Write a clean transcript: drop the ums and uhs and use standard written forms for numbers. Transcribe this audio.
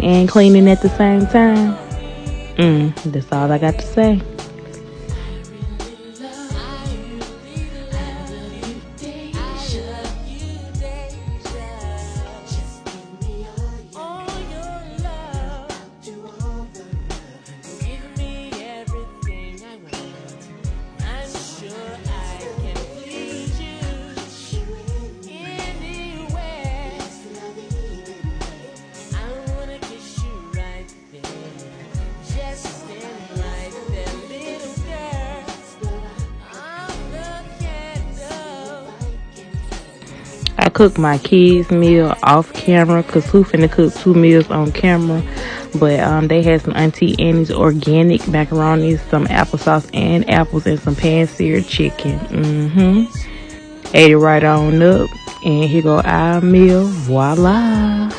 and cleaning at the same time. That's all I got to say. I cooked my kids' meal off camera because who finna cook 2 meals on camera? But they had some Auntie Annie's organic macaroni, some applesauce and apples, and some pan-seared chicken. Ate it right on up, and here go our meal. Voila!